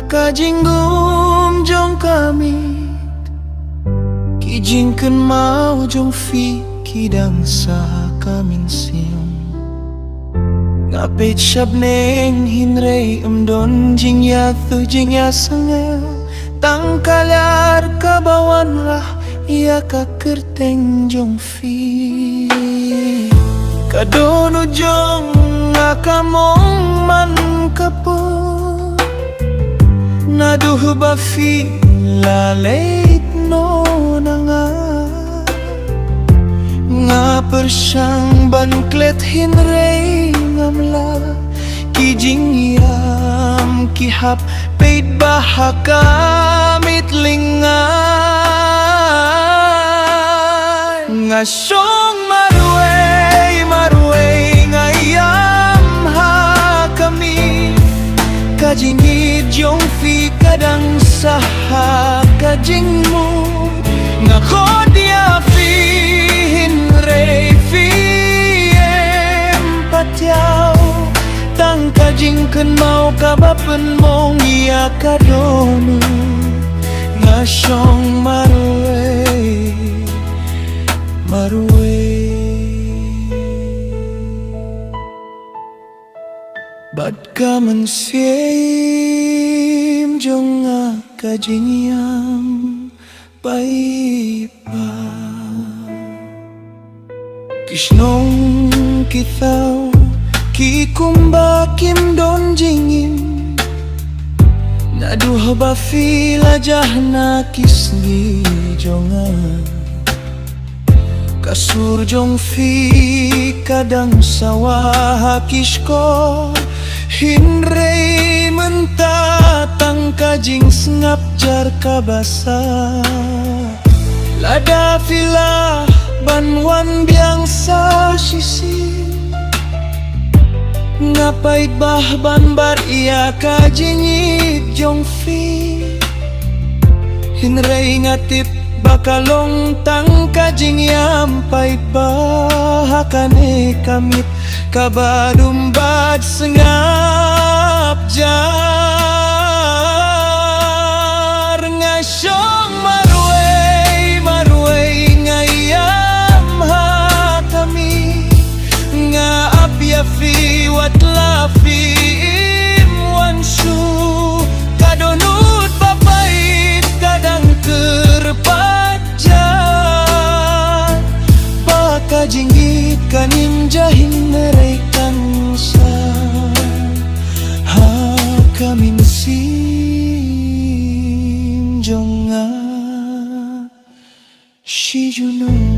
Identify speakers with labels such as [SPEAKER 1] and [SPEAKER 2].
[SPEAKER 1] kajinggum jong kami kijingken mau jong fi kidang sa kamin siung ngapit syab neng hinrei emdon jing ya tu jing ya sangel tangkalar kabawan lah ia kakerteng jong fi kadono jong akamong man kapur naduh bafi lalait no nanga nga persyang banklet hinrei ngamla kijing yam kihap peit bahaka mitlingan ngasyong marway ngayam ha kami kajingid jong fi kadang saha kajingmu ngakod ya fi hinrei fi empatyaw tang kajingken mau kabapen mong iya kadono ngasyong marway bad kamen siem jong kajingyam paipa kisnong kitau ki kumba kim don jingim naduh bafi lajah na kisni jonga kasur jong fi kadang sawah kisko hinrei mentatang kajing sengap jar kabasa lada filah banwan biangsa sisi ngapait bah ban bar ia kajingit jong fi hinrei ngatip bakalong tang kajing yam pait bahakane kamit kabadumbad sengap jar ngasyong marway ngayam ha kami ngaap ya fi watla fi imwanshu kadonut papait kadang kerpajan pakajingit kanin jahin nerekan sa ha kami mesim jonga shi juno